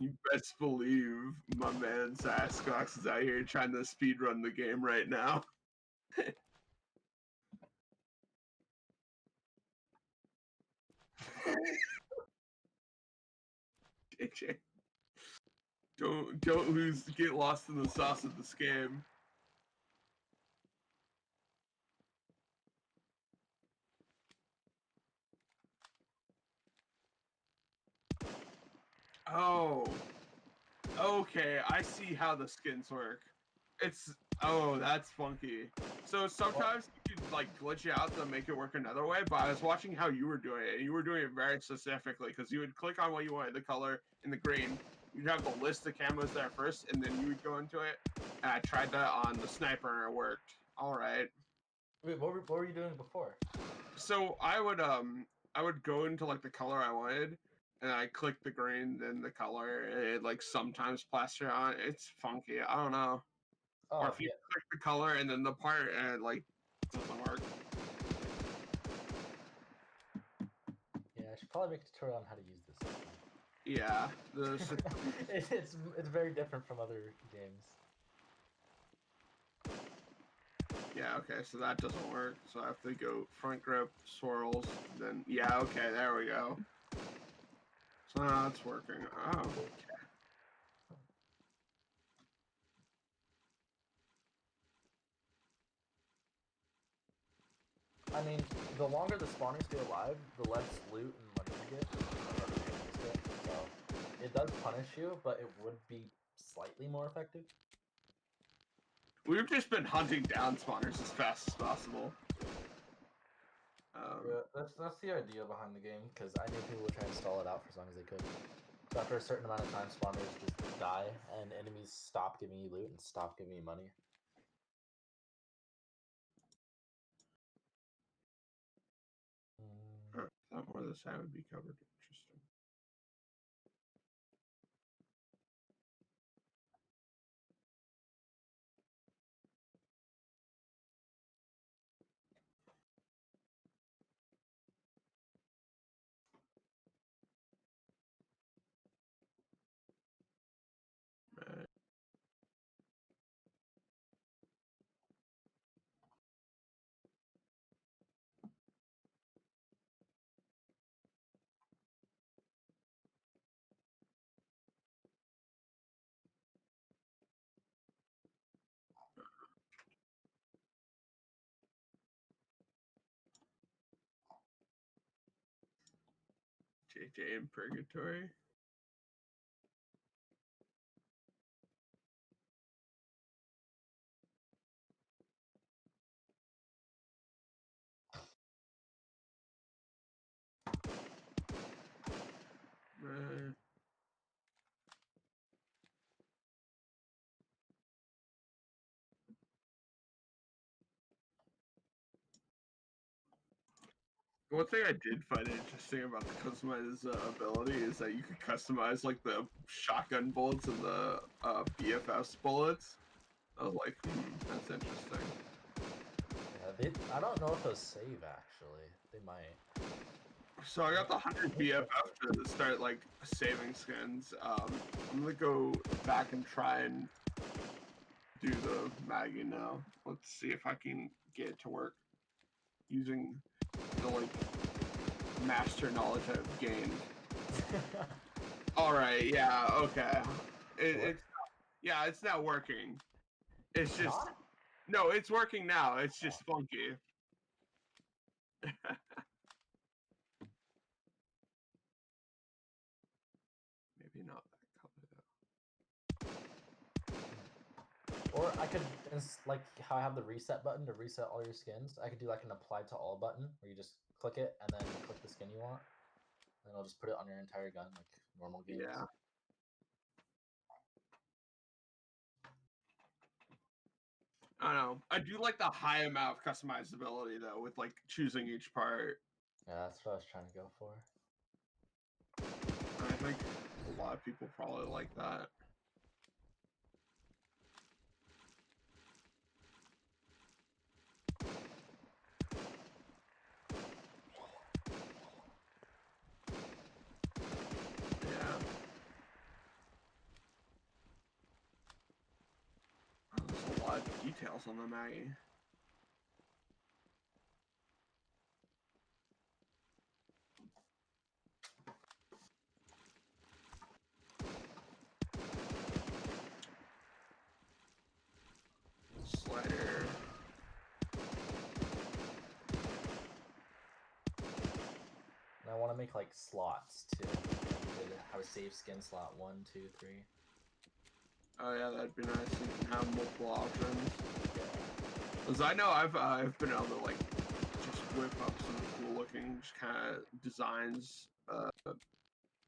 You best believe my man Saskox is out here trying to speedrun the game right now. JJ. Don't lose, get lost in the sauce of this game. Oh. Okay, I see how the skins work. Oh, that's funky. So sometimes you could like glitch it out to make it work another way, but I was watching how you were doing it, and you were doing it very specifically, because you would click on what you wanted, the color in the green, you'd have the list of camos there first, and then you would go into it, and I tried that on the sniper, and it worked. Alright. Wait, what were you doing before? So I would go into like the color I wanted, and I click the green, then the color, and it like sometimes plaster on. It's funky. I don't know. Oh, Or if you click the color and then the part and it like doesn't work. Yeah, I should probably make a tutorial on how to use this system. Yeah, it's very different from other games. Yeah, okay, so that doesn't work. So I have to go front grip, swirls, then yeah, okay, there we go. So now it's working. Oh, okay. I mean, the longer the spawners stay alive, the less loot and money you get. So it does punish you, but it would be slightly more effective. We've just been hunting down spawners as fast as possible. Yeah, that's the idea behind the game, because I knew people would try and stall it out for as long as they could. So after a certain amount of time, spawners just die, and enemies stop giving you loot and stop giving you money. I thought more of the side would be covered. Interesting. Right. JJ in purgatory. Right. One thing I did find interesting about the customizability is that you could customize like the shotgun bullets and the BFS bullets. I was like, that's interesting. Yeah, I don't know if those save actually. They might. So I got the 100 BFF to start like saving skins. I'm gonna go back and try and do the Maggie now. Let's see if I can get it to work using the like master knowledge I've gained. All right, yeah, okay. It's not working. It's just no, it's working now. It's just funky. Maybe not that color though. Or I could, like how I have the reset button to reset all your skins, I could do like an apply to all button where you just click it and then click the skin you want. And it'll just put it on your entire gun like normal games. Yeah. I don't know. I do like the high amount of customizability though, with like choosing each part. Yeah, that's what I was trying to go for. I think a lot of people probably like that. Yeah. details on the Maggie. Slider. And I want to make like slots too. Have a save skin slot 1, 2, 3. Oh yeah, that'd be nice. You can have multiple options. Cause I know I've been able to like just whip up some cool looking just kind of designs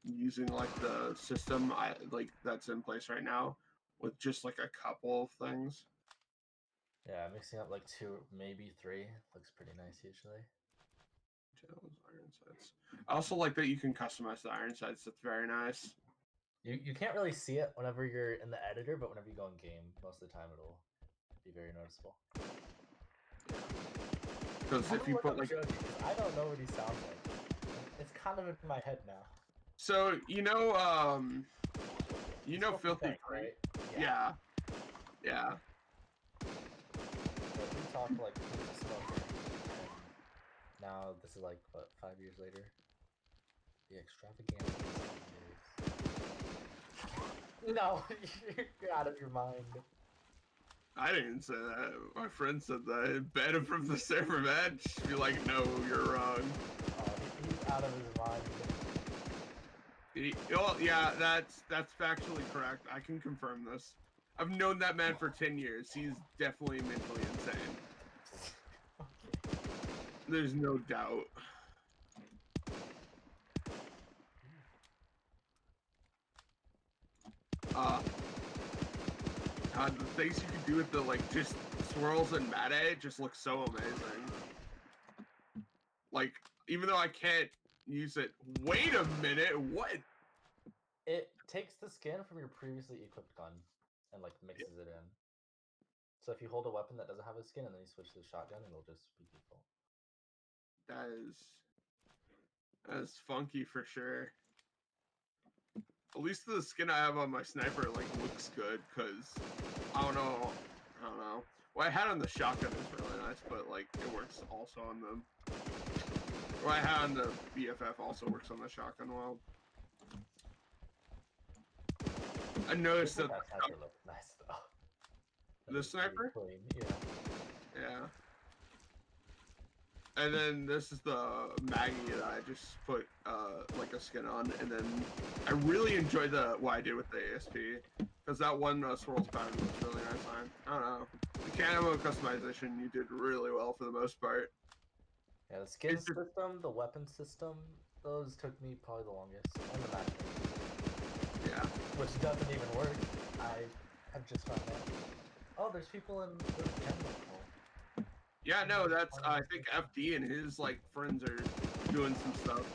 using like the system that's in place right now with just like a couple of things. Yeah, mixing up like 2, maybe 3 looks pretty nice usually. Iron sights. I also like that you can customize the iron sights. That's very nice. You can't really see it whenever you're in the editor, but whenever you go in game, most of the time it'll be very noticeable. Because if you put like, I don't know what he sounds like. It's kind of in my head now. So Filthy Tank, Frank, right? yeah. So we talked like he was a smoker, and now this is like what 5 years later. The extravaganza. No, you're out of your mind. I didn't say that. My friend said that. Ban him from the server match. Be like, no, you're wrong. Oh, he's out of his mind. Well, yeah, that's factually correct. I can confirm this. I've known that man for 10 years. He's definitely mentally insane. Okay. There's no doubt. God, the things you can do with the like just swirls and Mate just look so amazing. Like, even though I can't use it. Wait a minute, what? It takes the skin from your previously equipped gun and like mixes it in. So if you hold a weapon that doesn't have a skin and then you switch to the shotgun, it'll just be default. That is funky for sure. At least the skin I have on my sniper like looks good, cause I don't know. What I had on the shotgun is really nice, but like it works also on the. What I had on the BFF also works on the shotgun well. I noticed that sniper looks nice though. The sniper? Clean. Yeah. And then this is the Maggie that I just put like a skin on, and then I really enjoyed what I did with the ASP, because that one swirls pattern was really nice on. I don't know. The camo customization you did really well for the most part. Yeah, the skin system, the weapon system, those took me probably the longest, and the matchmaking. Yeah. Which doesn't even work. I have just found out. Oh, there's people in the general call. Yeah, no, that's I think FD and his like friends are doing some stuff.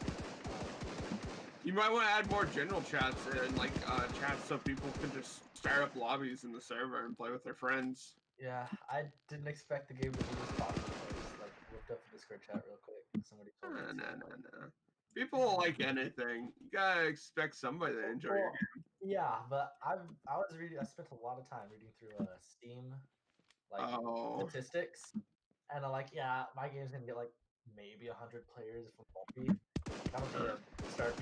You might want to add more general chats and like chats so people can just start up lobbies in the server and play with their friends. Yeah, I didn't expect the game to be this popular. I just like looked up the Discord chat real quick. Somebody told me. No. People like anything. You gotta expect somebody to enjoy your game. Yeah, but I spent a lot of time reading through Steam statistics, and I'm like, yeah, my game's gonna get like maybe 100 players if I'm lucky. I'm gonna start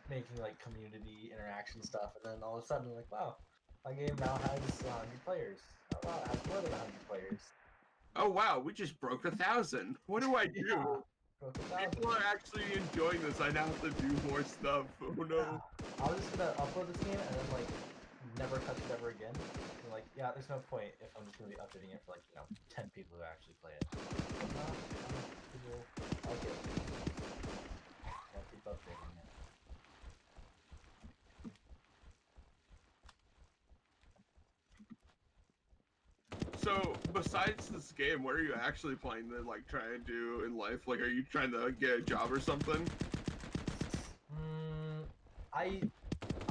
making like community interaction stuff, and then all of a sudden, like, wow, my game now has 100 players. Oh, wow, it has more than 100 players. Oh wow, we just broke 1,000. What do I do? People are actually enjoying this. I now have to do more stuff. Oh no. Yeah. I was just gonna upload this game and then like never touch it ever again. And, like, yeah, there's no point if I'm just gonna be updating it for like 10 people who actually play it. People like it. I'll keep updating it. So, besides this game, what are you actually playing to like try to do in life? Like, are you trying to get a job or something? I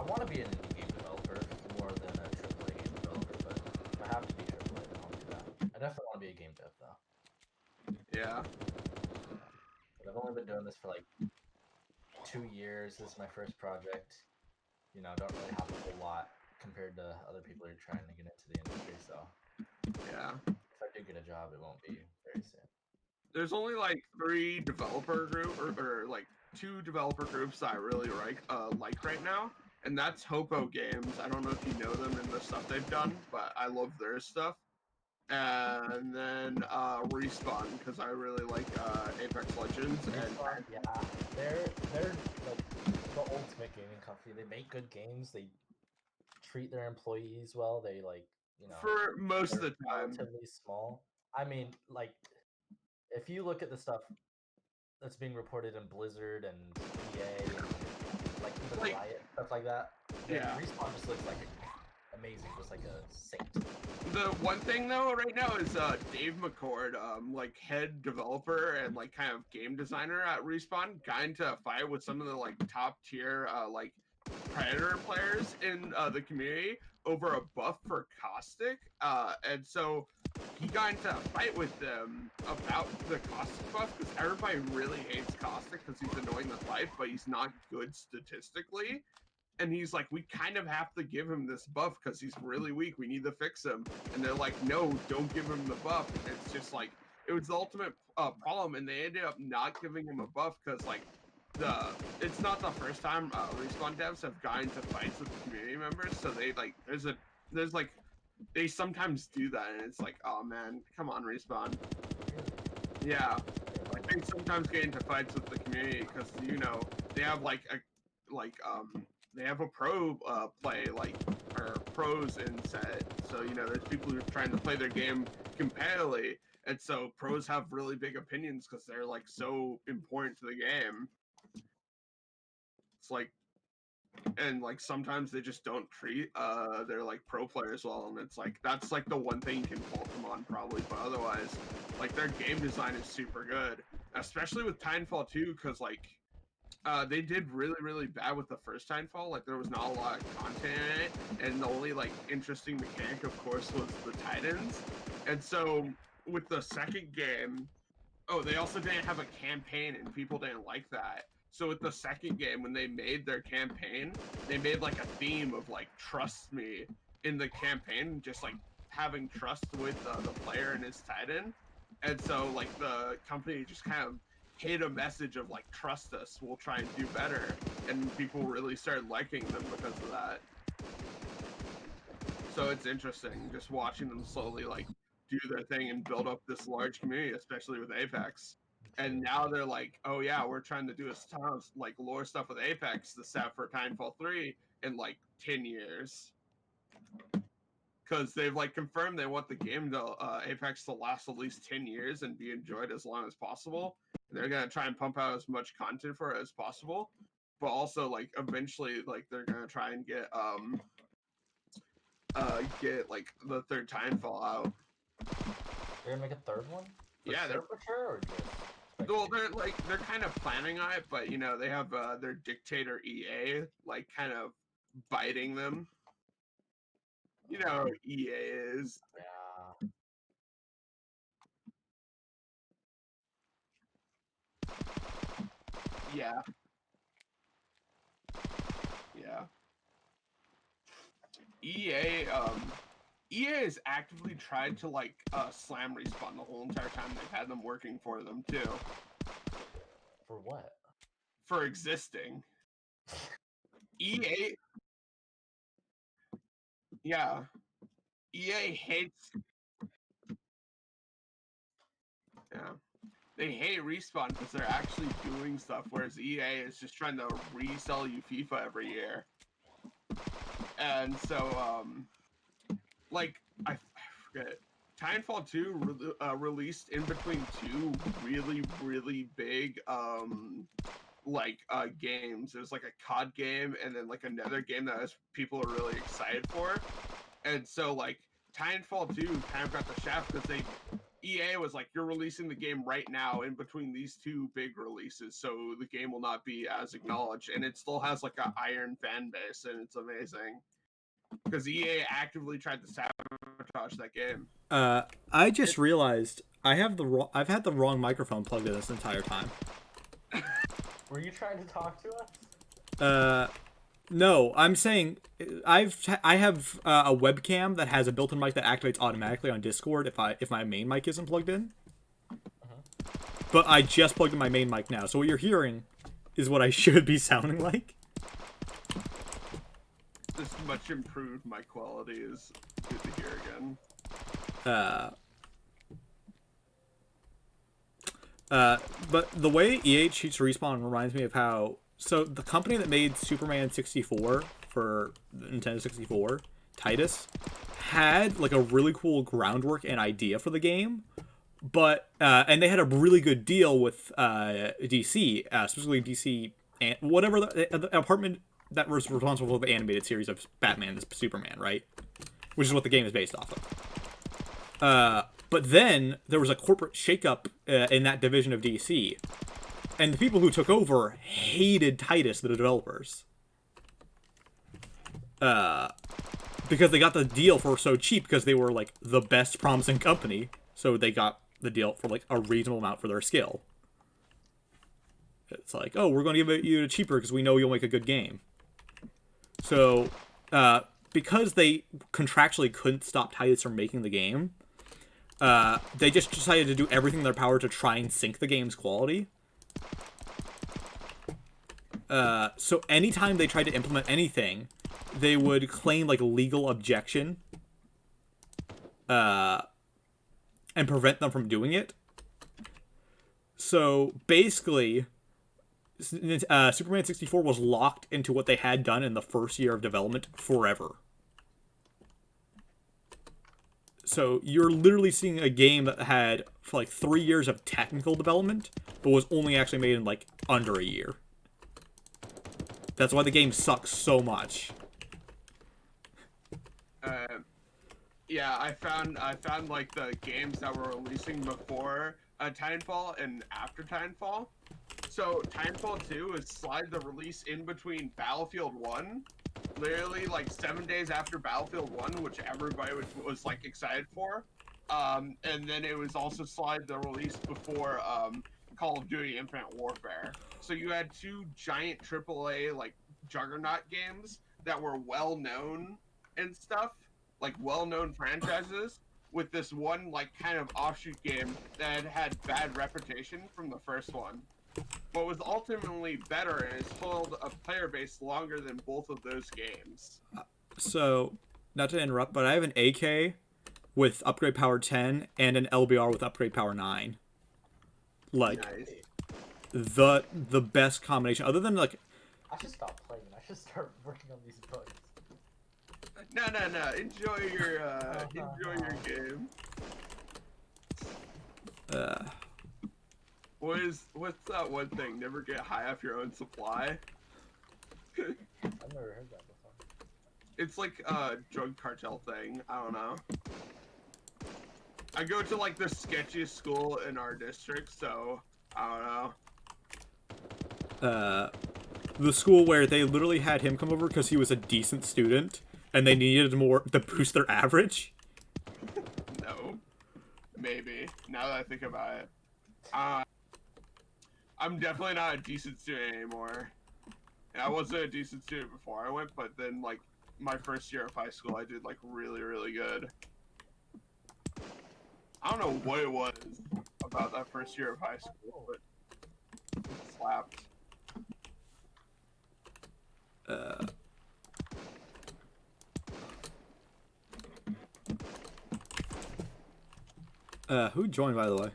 want to be an indie game developer more than a AAA game developer, but if I have to be AAA, then I'll do that. I definitely want to be a game dev though. Yeah. But I've only been doing this for like 2 years. This is my first project. Don't really have a whole lot compared to other people who are trying to get into the industry, so Yeah. If I do get a job, it won't be very soon. There's only like 3 developer group or like 2 developer groups that I really like right now, and that's Hopo Games. I don't know if you know them and the stuff they've done, but I love their stuff. And then Respawn, because I really like Apex Legends. Respawn, yeah, they're like the ultimate gaming company. They make good games. They treat their employees well. They For most of they're the time. relatively small. I mean, like if you look at the stuff that's being reported in Blizzard and EA and like even Like, Riot stuff like that, then yeah. Respawn just looks like amazing, just like a saint. The one thing though right now is Dave McCord, like head developer and like kind of game designer at Respawn, got into a fight with some of the like top tier like Predator players in the community over a buff for Caustic, and so he got into a fight with them about the Caustic buff because everybody really hates Caustic because he's annoying to fight, but he's not good statistically. And he's like, we kind of have to give him this buff because he's really weak. We need to fix him. And they're like, no, don't give him the buff. And it's just like, it was the ultimate problem. And they ended up not giving him a buff because like it's not the first time Respawn devs have gotten into fights with community members. So they like, there's like, they sometimes do that. And it's like, oh man, come on, Respawn. Yeah. I think sometimes get into fights with the community because, you know, they have like they have a pro play or pros in set. So you know, there's people who are trying to play their game competitively, and so pros have really big opinions because they're like so important to the game. It's like, and like sometimes they just don't treat their like pro players well, and it's like that's like the one thing you can fault them on probably, but otherwise, like their game design is super good, especially with Titanfall 2, because like they did really bad with the first Titanfall. Like there was not a lot of content in it, and the only like interesting mechanic, of course, was the Titans. And so with the second game, oh, they also didn't have a campaign, and people didn't like that. So with the second game, when they made their campaign, they made like a theme of like trust me in the campaign, just like having trust with the player and his Titan. And so like the company just kind of hit a message of like trust us, we'll try and do better, and people really started liking them because of that. So it's interesting just watching them slowly like do their thing and build up this large community, especially with Apex. And now they're like, oh yeah, we're trying to do a ton of like lore stuff with Apex, the set for Titanfall 3 in like 10 years. Because they've like confirmed they want the game to Apex to last at least 10 years and be enjoyed as long as possible. And they're gonna try and pump out as much content for it as possible, but also like eventually like they're gonna try and get like the third Titanfall out. They're gonna make a third one? Yeah, they're for sure, or just well, they're kind of planning on it, but you know they have their dictator EA like kind of biting them. You know how EA is. yeah. Yeah. Yeah. EA has actively tried to like slam Respawn the whole entire time they've had them working for them too. For what? For existing. EA. Yeah. EA hates. Yeah. They hate Respawn because they're actually doing stuff, whereas EA is just trying to resell you FIFA every year. And so, like, I forget. Titanfall 2 released in between 2 really big games. There's like a COD game and then like another game that people are really excited for. And so like Titanfall 2 kind of got the shaft because EA was like, you're releasing the game right now in between these 2 big releases, so the game will not be as acknowledged, and it still has like an iron fan base, and it's amazing because EA actively tried to sabotage that game. I just realized I've had the wrong microphone plugged in this entire time. Were you trying to talk to us? No, I'm saying I have a webcam that has a built-in mic that activates automatically on Discord if my main mic isn't plugged in. But I just plugged in my main mic now, so what you're hearing is what I should be sounding like. This much improved mic quality is good to hear again. But the way EA cheats Respawn reminds me of how... So, the company that made Superman 64 for Nintendo 64, Titus, had, like, a really cool groundwork and idea for the game. But, and they had a really good deal with DC, specifically DC, and whatever the apartment that was responsible for the animated series of Batman and Superman, right? Which is what the game is based off of. But then there was a corporate shakeup in that division of DC, and the people who took over hated Titus, the developers, because they got the deal for so cheap because they were like the best promising company, so they got the deal for like a reasonable amount for their skill. It's like, oh, we're going to give it you cheaper because we know you'll make a good game. So, because they contractually couldn't stop Titus from making the game, they just decided to do everything in their power to try and sink the game's quality. So anytime they tried to implement anything, they would claim like legal objection, and prevent them from doing it. So basically, Superman 64 was locked into what they had done in the first year of development forever. So you're literally seeing a game that had for like 3 years of technical development, but was only actually made in like under a year. That's why the game sucks so much. Yeah, I found like the games that were releasing before Titanfall and after Titanfall. So Titanfall 2 is slide the release in between Battlefield 1, literally like 7 days after Battlefield 1, which everybody was like excited for. And then it was also slide the release before Call of Duty Infinite Warfare. So you had two giant AAA like juggernaut games that were well known and stuff, like well-known franchises, with this one like kind of offshoot game that had bad reputation from the first one. What was ultimately better is hold a player base longer than both of those games. So, not to interrupt, but I have an AK with upgrade power 10 and an LBR with upgrade power 9. Like, Nice. the best combination, other than like... I should stop playing. I should start working on these bugs. No. Enjoy your game. What's that one thing? Never get high off your own supply. I've never heard that before. It's like a drug cartel thing. I don't know. I go to like the sketchiest school in our district, so I don't know. The school where they literally had him come over because he was a decent student, and they needed more to boost their average. No. Maybe. Now that I think about it. I'm definitely not a decent student anymore. And I wasn't a decent student before I went, but then, like, my first year of high school, I did, like, really, really good. I don't know what it was about that first year of high school, but it slapped. Who joined, by the way?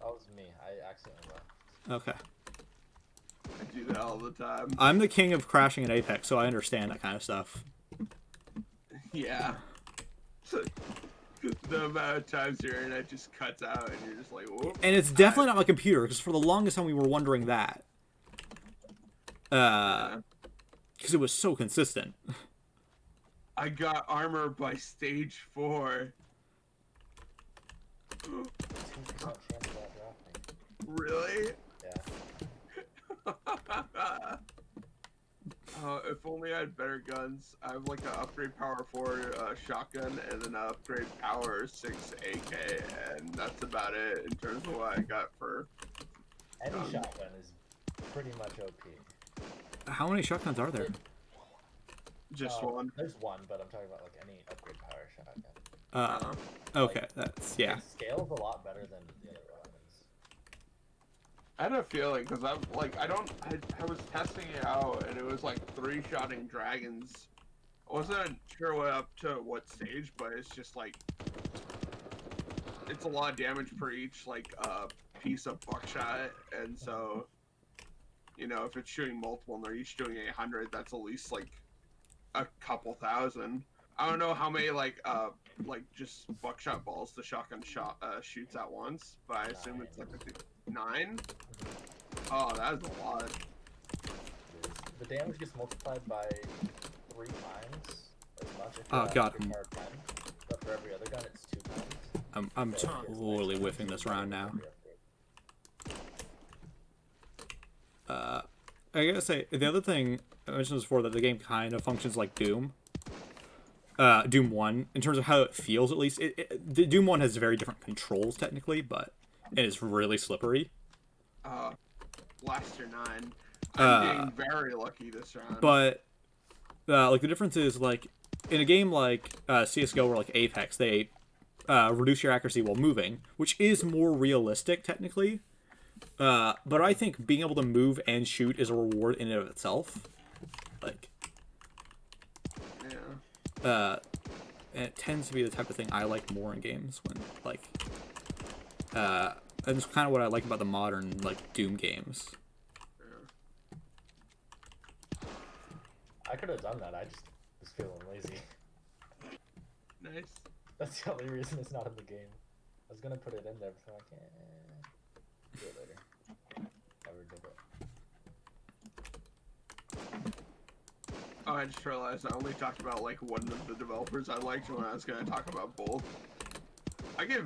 That was me. I accidentally left. Okay. I do that all the time. I'm the king of crashing in Apex, so I understand that kind of stuff. Yeah. The amount of times your internet just cuts out and you're just like, whoop. And it's definitely not my computer, because for the longest time we were wondering that. Because it was so consistent. I got armor by stage 4. 2% chance of that dropping. Really? Yeah. If only I had better guns. I have like an upgrade power 4 shotgun and then an upgrade power 6 AK, and that's about it in terms of what I got for. Any shotgun is pretty much OP. How many shotguns are there? Just one. There's one, but I'm talking about like any upgrade power shotgun. Okay, that's yeah. It scales a lot better than the other weapons. I had a feeling because I'm like I was testing it out and it was like 3-shotting dragons. I wasn't sure what up to what stage, but it's just like it's a lot of damage per each like piece of buckshot, and so you know if it's shooting multiple and they're each doing 800, that's at least like a couple thousand. I don't know how many like just buckshot balls the shotgun shoots at once, but I assume it's like 9. Oh, that is a lot. The damage gets multiplied by 3 times as much. If Oh god, power 10, but for every other gun, it's 2 times. I'm totally whiffing this round now. I gotta say, the other thing I mentioned before, that the game kind of functions like Doom. Doom 1, in terms of how it feels, at least. The Doom 1 has very different controls, technically, but it is really slippery. Blaster 9. I'm being very lucky this round. But, like, the difference is, like, in a game like CSGO or, like, Apex, they reduce your accuracy while moving, which is more realistic, technically. But I think being able to move and shoot is a reward in and of itself. Like, yeah. And it tends to be the type of thing I like more in games when, like, and it's kind of what I like about the modern, like, Doom games. I could have done that. I just was feeling lazy. Nice. That's the only reason it's not in the game. I was gonna put it in there, but I'm like, do it later. Never did it. Oh, I just realized I only talked about like one of the developers I liked when I was gonna talk about both. I get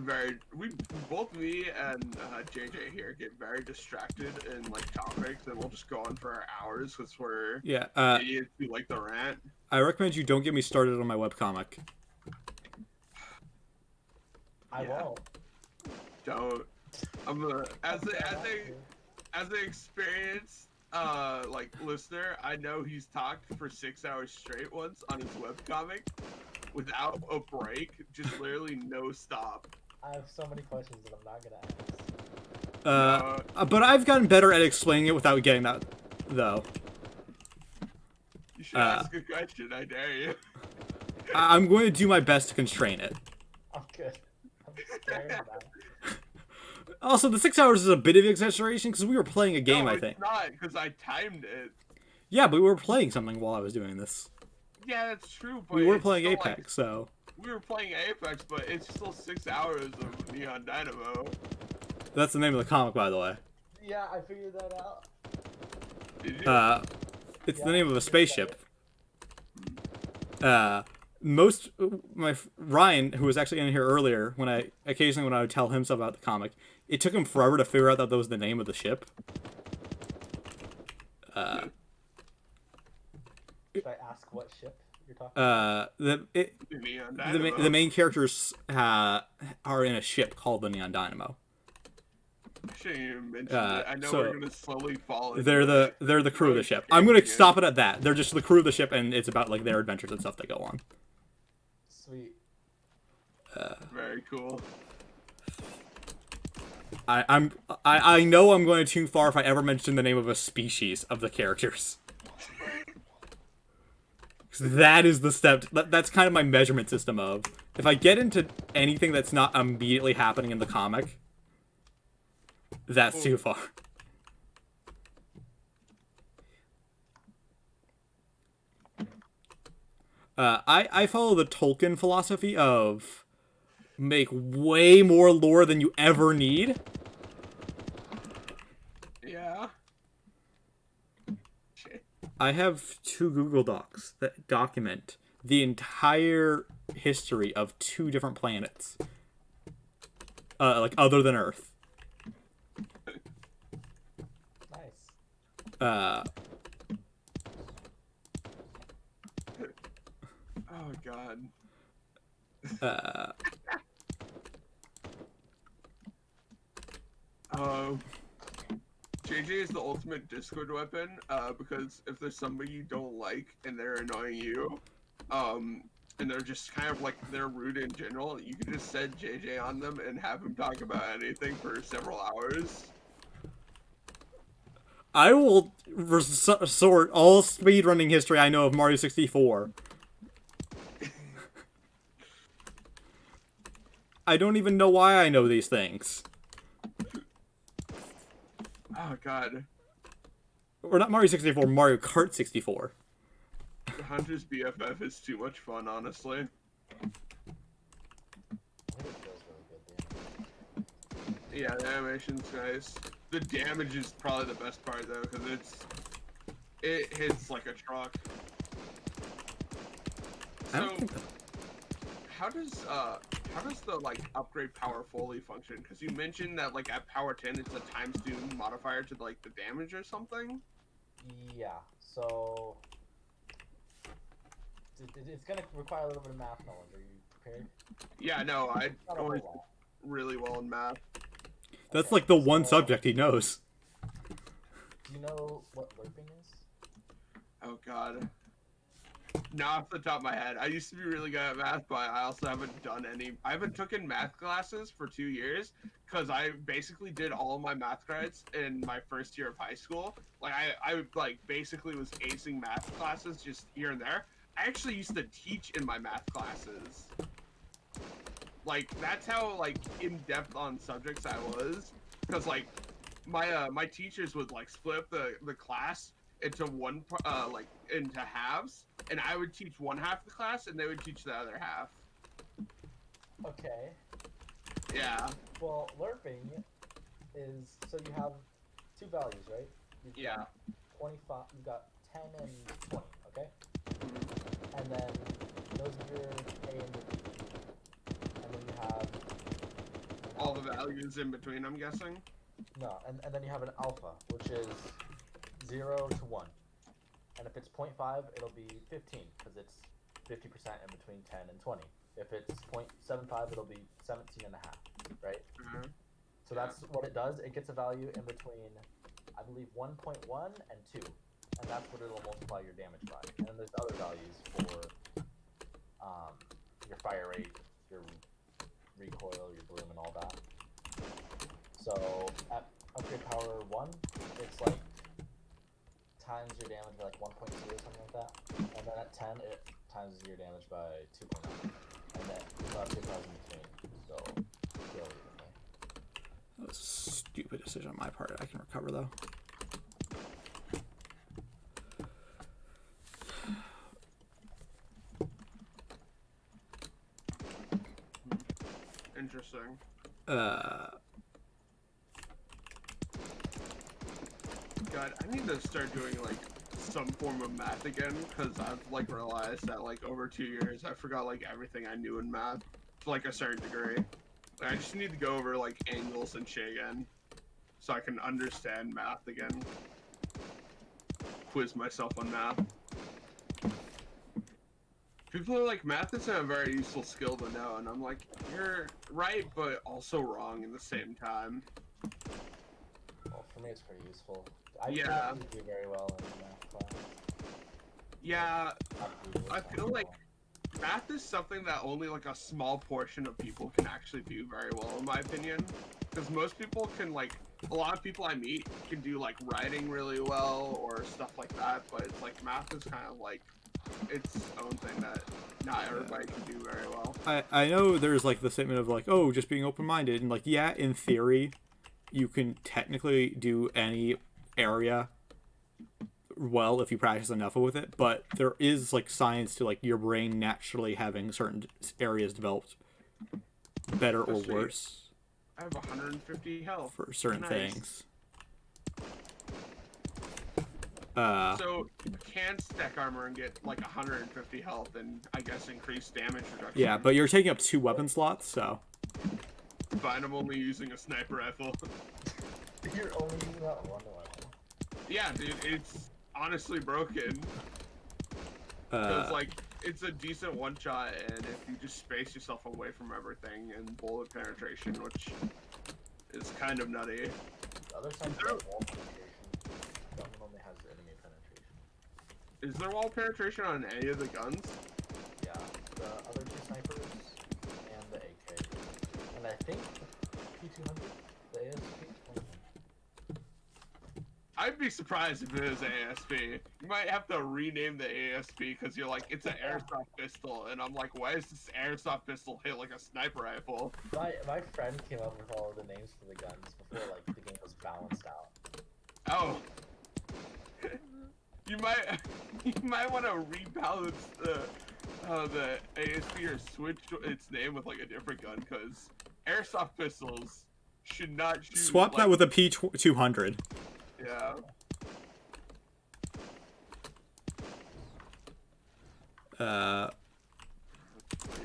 both me and JJ here get very distracted in like topics, and we'll just go on for hours because we're idiots who like the rant. I recommend you don't get me started on my webcomic. I won't. Don't. I'm as an experienced like listener, I know he's talked for 6 hours straight once on his webcomic without a break, just literally no stop. I have so many questions that I'm not gonna ask. But I've gotten better at explaining it without getting that, though. You should ask a question, I dare you. I'm going to do my best to constrain it. I'm good. I'm scared now. Also, the 6 hours is a bit of an exaggeration because we were playing a game, No, I think. It's not, because I timed it. Yeah, but we were playing something while I was doing this. Yeah, that's true, but we were playing still, Apex, like, so... We were playing Apex, but it's still 6 hours of Neon Dynamo. That's the name of the comic, by the way. Yeah, I figured that out. Did you? It's the name of a spaceship. Ryan, who was actually in here earlier, when I would tell him stuff about the comic, it took him forever to figure out that was the name of the ship. Should I ask what ship you're talking about? The main characters are in a ship called the Neon Dynamo. I shouldn't even mention it. I know we're gonna slowly fall into they're the crew of the ship. I'm gonna stop it at that. They're just the crew of the ship, and it's about like their adventures and stuff they go on. Sweet. Very cool. I know I'm going too far if I ever mention the name of a species of the characters. That is the step. That's kind of my measurement system of if I get into anything that's not immediately happening in the comic, that's too far. I follow the Tolkien philosophy of make way more lore than you ever need. Yeah. I have 2 Google Docs that document the entire history of 2 different planets. Like, other than Earth. Nice. Oh, God. JJ is the ultimate Discord weapon, because if there's somebody you don't like and they're annoying you, and they're just kind of like, they're rude in general, you can just set JJ on them and have him talk about anything for several hours. I will resort all speedrunning history I know of Mario 64. I don't even know why I know these things. Oh god. Or not Mario 64, Mario Kart 64. Hunter's BFF is too much fun, honestly. I think it feels really good, the Yeah, the animation's nice. The damage is probably the best part though, because it hits like a truck. I don't So think that... how does the like upgrade power fully function? Because you mentioned that like at power 10 it's a times 2 modifier to like the damage or something. Yeah, so it's gonna require a little bit of math knowledge. Are you prepared? Yeah, no, I Not a always whole lot. really well in math. That's Okay, like the one so, subject he knows. Do you know what lerping is? Oh god. Not off the top of my head. I used to be really good at math, but I also haven't done any. I haven't taken math classes for 2 years because I basically did all of my math credits in my first year of high school. Like I like basically was acing math classes just here and there. I actually used to teach in my math classes. Like that's how like in depth on subjects I was, because like my teachers would like split up the class into into halves, and I would teach one half of the class and they would teach the other half. Okay. Yeah. Well, lerping is, so you have two values, right? You've Yeah. got 25. You've got 10 and 20. Okay. And then those are your A and your B. And then you have All the values in between, I'm guessing. no, and then you have an alpha, which is 0 to 1. And if it's 0.5, it'll be 15, because it's 50% in between 10 and 20. If it's 0.75, it'll be 17 and a half, right? So that's what it does. It gets a value in between, I believe, 1.1 and 2. And that's what it'll multiply your damage by. And then there's other values for your fire rate, your recoil, your bloom, and all that. So at upgrade power 1, it's like times your damage by like 1.2 or something like that. And then at 10, it times your damage by 2.9. And then upgrade powers in between. So scale it evenly. That was a stupid decision on my part. I can recover though. Interesting. God, I need to start doing like some form of math again, because I've like realized that like over 2 years I forgot like everything I knew in math to like a certain degree. Like, I just need to go over like angles and shit again so I can understand math again. Quiz myself on math. People are like, math isn't a very useful skill to know, and I'm like, you're right, but also wrong in the same time. Well, for me, it's pretty useful. I Yeah. didn't do very well in math class. Yeah, Absolutely I not feel like well. math is something that only like a small portion of people can actually do very well, in my opinion. Because most people can like, a lot of people I meet can do like writing really well or stuff like that, but it's like math is kind of like its own thing that not everybody can do very well. I know there's like the statement of like, oh, just being open-minded, and like, yeah, in theory you can technically do any area well if you practice enough with it, but there is like science to like your brain naturally having certain areas developed better or Especially, worse I have 150 health for certain Nice. things. So you can stack armor and get like 150 health and I guess increase damage reduction. Yeah, but you're taking up 2 weapon slots, so Fine, I'm only using a sniper rifle. You're only using that one weapon. Yeah, dude, it's honestly broken. It's like, it's a decent one shot, and if you just space yourself away from everything and bullet penetration, which is kind of nutty. The other side There- of the wall penetration Is there wall penetration on any of the guns? Yeah, the other two snipers and the AK. And I think the P200, the ASP. I'd be surprised if it was ASP. You might have to rename the ASP because you're like, it's an airsoft pistol, and I'm like, why is this airsoft pistol hit like a sniper rifle? My friend came up with all of the names for the guns before like the game was balanced out. Oh. you might want to rebalance the ASP or switch its name with like a different gun because airsoft pistols should not shoot. Swap that with a P200. Yeah.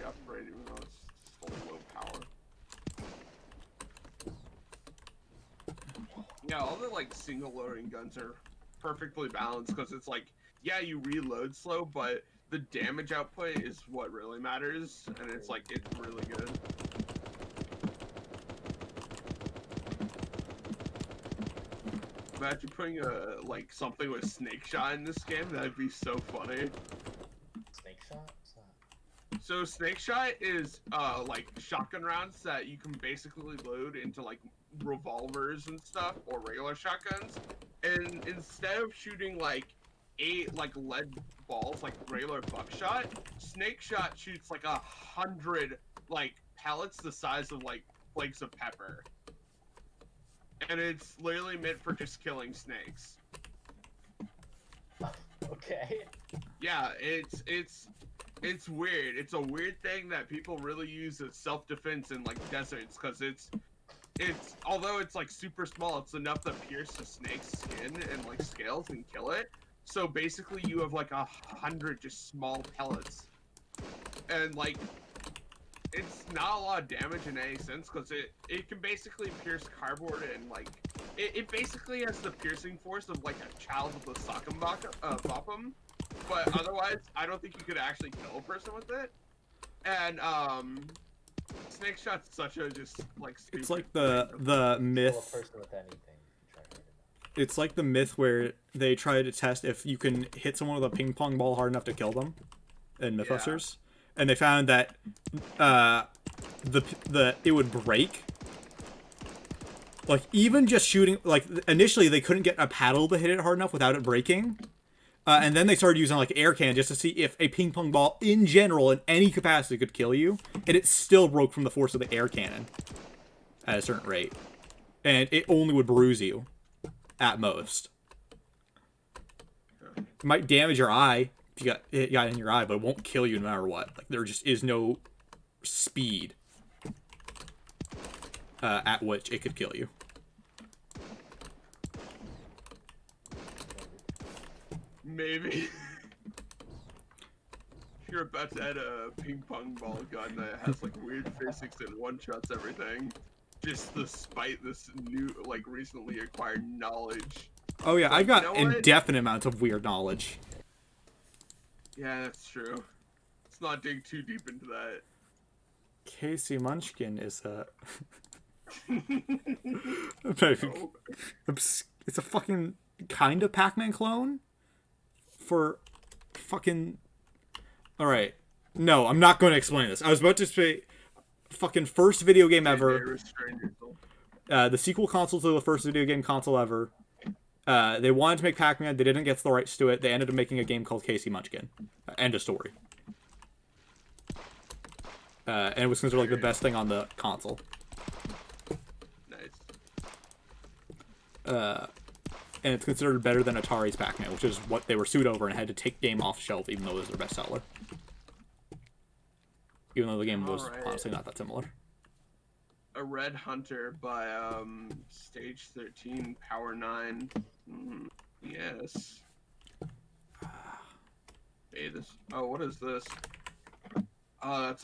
Upgrade even though it's still low power. Yeah, all the like single loading guns are perfectly balanced because it's like, yeah, you reload slow, but the damage output is what really matters, and it's like it's really good. Imagine putting like something with snake shot in this game. That'd be so funny. Snake shot? What's that? So snake shot is like shotgun rounds that you can basically load into like revolvers and stuff or regular shotguns, and instead of shooting like 8 like lead balls like regular buckshot, snake shot shoots like 100 like pellets the size of like flakes of pepper. And it's literally meant for just killing snakes. Okay. Yeah, it's weird. It's a weird thing that people really use as self-defense in like deserts, because it's although it's like super small, it's enough to pierce a snake's skin and like scales and kill it. So basically, you have like 100 just small pellets, and like it's not a lot of damage in any sense because it can basically pierce cardboard and like it basically has the piercing force of like a child with a sock and bottom, but otherwise I don't think you could actually kill a person with it. And snake shot's such a just like It's like the myth. Kill a person with anything. It's like the myth where they try to test if you can hit someone with a ping pong ball hard enough to kill them in Mythbusters. And they found that it would break. Like even just shooting, like initially they couldn't get a paddle to hit it hard enough without it breaking, and then they started using like air cannon just to see if a ping pong ball in general in any capacity could kill you, and it still broke from the force of the air cannon at a certain rate, and it only would bruise you at most. It might damage your eye. If you got in your eye, but it won't kill you no matter what. Like there just is no speed at which it could kill you. Maybe. You're about to add a ping pong ball gun that has like weird physics and one-shots everything, just despite this new like recently acquired knowledge. Oh yeah, like, I got you know indefinite amounts of weird knowledge. Yeah, that's true. Let's not dig too deep into that. Casey Munchkin is a... No. It's a fucking kind of Pac-Man clone for fucking... Alright. No, I'm not going to explain this. I was about to say fucking first video game ever. The sequel console to the first video game console ever. They wanted to make Pac-Man. They didn't get the rights to it. They ended up making a game called Casey Munchkin. End of story. And it was considered like the best thing on the console. Nice. And it's considered better than Atari's Pac-Man, which is what they were sued over and had to take game off shelf, even though it was their bestseller. Even though the game was honestly not that similar. A Red Hunter by Stage 13 Power 9. Yes. Hey, this. Oh, what is this? Oh, that's